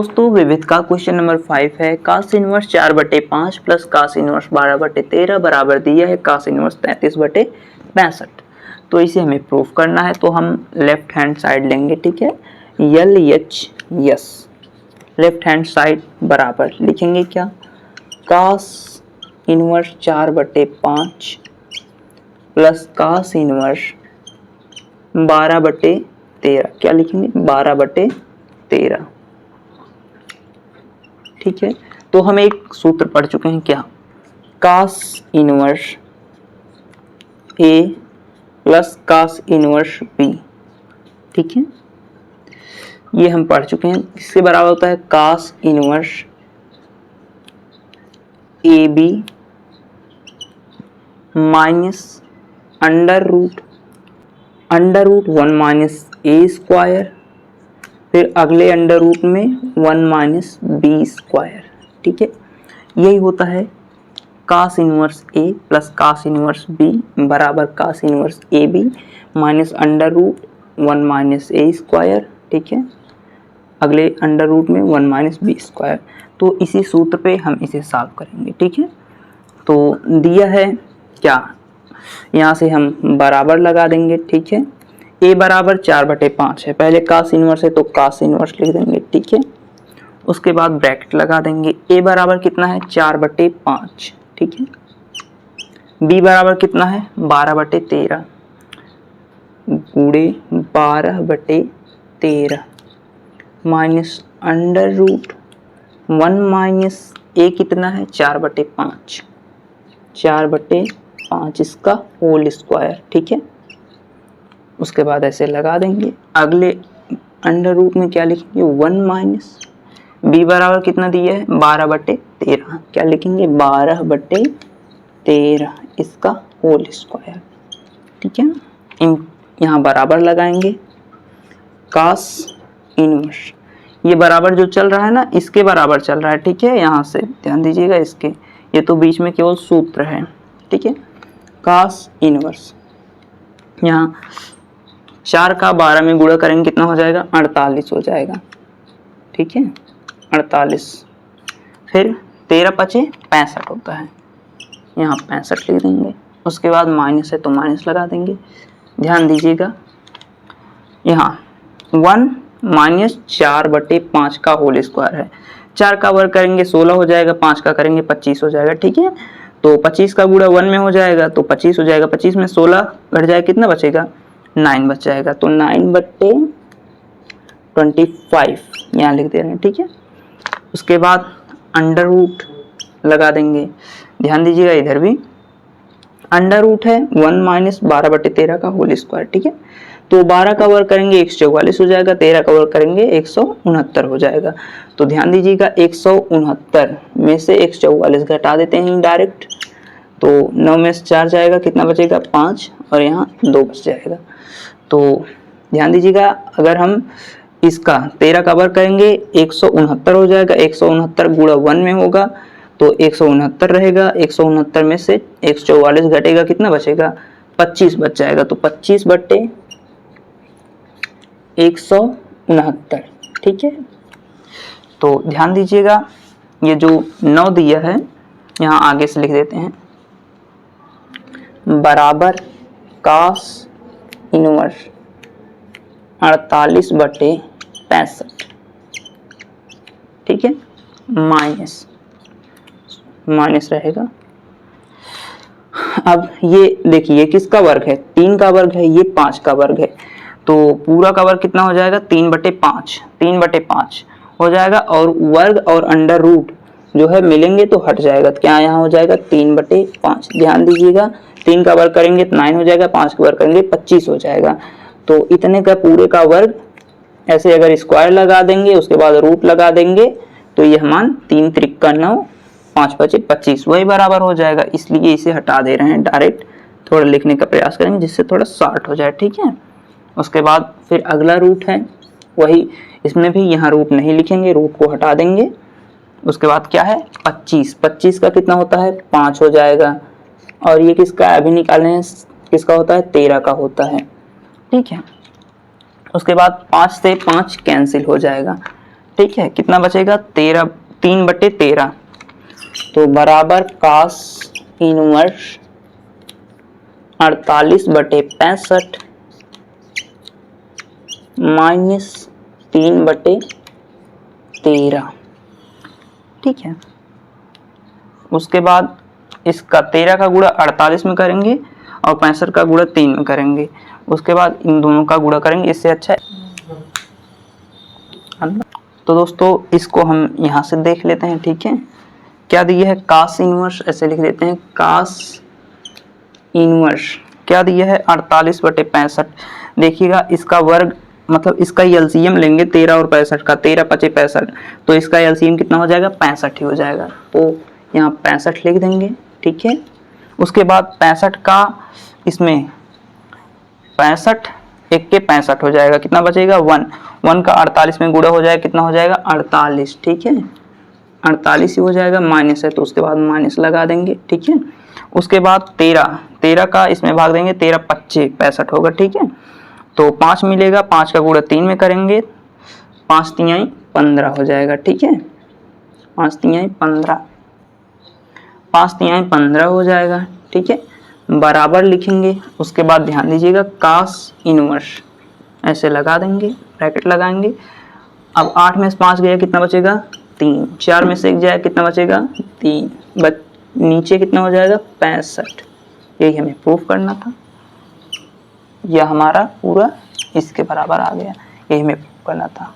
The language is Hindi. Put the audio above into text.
दोस्तों विविध का क्वेश्चन नंबर 5 है cos inverse 4/5 plus cos inverse 12/13 बराबर दिया है कास इनवर्स 33/65। तो इसे हमें प्रूफ करना है। तो हम लेफ्ट हैंड साइड लेंगे, ठीक है, LHS लेफ्ट हैंड साइड बराबर लिखेंगे क्या, cos inverse 4/5 plus cos inverse 12/13, क्या लिखेंगे 12/13, ठीक है। तो हम एक सूत्र पढ़ चुके हैं क्या, cos inverse A plus cos inverse B, ठीक है, ये हम पढ़ चुके हैं। इसके बराबर होता है cos inverse AB minus under root 1 minus A square, फिर अगले अंडर रूट में 1 माइनस B स्क्वायर, ठीक है। यही होता है cos inverse A plus cos inverse B बराबर cos inverse AB minus under root 1 minus A square, ठीक है, अगले अंडर रूट में 1 माइनस B स्क्वायर। तो इसी सूत्र पे हम इसे सॉल्व करेंगे, ठीक है। तो दिया है क्या, यहाँ से हम बराबर लगा देंगे, ठीक है। A बराबर 4/5 है, पहले कास इनवर्स है तो कास इनवर्स लिख देंगे, ठीक है। उसके बाद ब्रैकेट लगा देंगे। A बराबर कितना है 4/5, ठीक है। B बराबर कितना है 12/13 गुणे 12/13 minus under root 1 minus A कितना है 4/5, 4/5 इसका होल स्क्वायर, ठीक है। उसके बाद ऐसे लगा देंगे। अगले अंडर रूट में क्या लिखेंगे 1 माइनस B बराबर कितना दिया है 12/13, क्या लिखेंगे 12/13 इसका होल स्क्वायर, ठीक है। यहाँ बराबर लगाएंगे। कास इनवर्स ये बराबर जो चल रहा है ना, इसके बराबर चल रहा है, ठीक है। यहाँ से ध्यान दीजिएगा, इसके ये तो बीच में केवल सूत्र है, ठीक है। कास इनवर्स यहाँ 4 का 12 में गुणा करेंगे कितना हो जाएगा 48 हो जाएगा, ठीक है, 48। फिर 13×5 = 65 होता है, यहाँ 65 लिख देंगे। उसके बाद माइनस है तो माइनस लगा देंगे। ध्यान दीजिएगा, यहाँ 1 माइनस 4/5 का होल स्क्वायर है, 4 का वर्ग करेंगे 16 हो जाएगा, 5 का करेंगे 25 हो जाएगा, ठीक है। तो 25 का गुणा 1 में हो जाएगा तो 25 हो जाएगा, 25 में 16 घट जाएगा, कितना बचेगा 9 बच जाएगा। तो 9/25 यहाँ लिख दे रहे हैं, ठीक है। उसके बाद अंडर रूट लगा देंगे। ध्यान दीजिएगा, इधर भी अंडर रूट है 1 माइनस 12/13 का होल स्क्वायर, ठीक है। तो 12 का वर्ग करेंगे 144 हो जाएगा, 13 का वर्ग करेंगे 169 हो जाएगा। तो ध्यान दीजिएगा 169 में से 144 घटा देते हैं डायरेक्ट, तो 9 में से 4 जाएगा, कितना बचेगा 5, और यहाँ 2 बच जाएगा। तो ध्यान दीजिएगा, अगर हम इसका 13 का वर्ग करेंगे 169 हो जाएगा, 169 गुणा 1 में होगा तो 169 रहेगा, 169 में से 144 घटेगा, कितना बचेगा 25 बच जाएगा। तो 25/169, ठीक है। तो ध्यान दीजिएगा, ये जो 9 दिया है यहाँ आगे से लिख देते हैं, बराबर कास इनवर्स 48/65, ठीक है, माइनस रहेगा। अब ये देखिए किसका वर्ग है, 3 का वर्ग है, ये 5 का वर्ग है, तो पूरा का वर्ग कितना हो जाएगा 3/5 हो जाएगा, और वर्ग और अंडर रूट जो है मिलेंगे तो हट जाएगा, तो क्या यहाँ हो जाएगा 3/5। ध्यान दीजिएगा, 3 का वर्ग करेंगे तो 9 हो जाएगा, 5 का वर्ग करेंगे 25 हो जाएगा। तो इतने का पूरे का वर्ग, ऐसे अगर स्क्वायर लगा देंगे उसके बाद रूट लगा देंगे तो ये मान 3 त्रिक 9, 5×5 = 25 वही बराबर हो जाएगा। इसलिए इसे हटा दे रहे हैं, डायरेक्ट थोड़ा लिखने का प्रयास करेंगे जिससे थोड़ा शॉर्ट हो जाए, ठीक है। उसके बाद फिर अगला रूट है वही, इसमें भी यहाँ रूट नहीं लिखेंगे, रूट को हटा देंगे। उसके बाद क्या है 25 का कितना होता है 5 हो जाएगा, और ये किसका अभी निकाले हैं, किसका होता है 13 का होता है, ठीक है। उसके बाद 5 से 5 कैंसिल हो जाएगा, ठीक है, कितना बचेगा 13, 3/13, तो बराबर cos इनवर्स 48/65 माइनस 3/13, ठीक है। उसके बाद इसका 13 का गुणा 48 में करेंगे और 65 का गुणा 3 में करेंगे, उसके बाद इन दोनों का गुणा करेंगे, इससे अच्छा है। तो दोस्तों इसको हम यहाँ से देख लेते हैं, ठीक है। क्या दिया है, cos इनवर्स, ऐसे लिख देते हैं cos इनवर्स क्या दिया है 48/65। देखिएगा इसका वर्ग मतलब इसका एलसीएम लेंगे 13 और 65 का, 13 × 5 = 65, तो इसका एलसीएम कितना हो जाएगा 65 ही हो जाएगा, तो यहाँ 65 लिख देंगे, ठीक है। उसके बाद 65 का इसमें 65 1 के 65 हो जाएगा, कितना बचेगा 1 का 48 में गुणा हो जाएगा, कितना हो जाएगा 48, ठीक है, 48 ही हो जाएगा, माइनस है तो उसके बाद माइनस लगा देंगे, ठीक है। उसके बाद 13 का इसमें भाग देंगे, 13 × 5 = 65 होगा, ठीक है। तो 5 मिलेगा, 5 का गुणा 3 में करेंगे, 5 × 3 = 15 हो जाएगा, ठीक है, 5 × 3 = 15, 5 × 3 = 15 हो जाएगा, ठीक है। बराबर लिखेंगे, उसके बाद ध्यान दीजिएगा cos इनवर्स ऐसे लगा देंगे, ब्रैकेट लगाएंगे। अब 8 में से 5 गया, कितना बचेगा 3, 4 में से 1 जाए, कितना बचेगा 3, नीचे कितना हो जाएगा 65, यही हमें प्रूफ करना था, यह हमारा पूरा इसके बराबर आ गया, यही हमें प्रूफ करना था।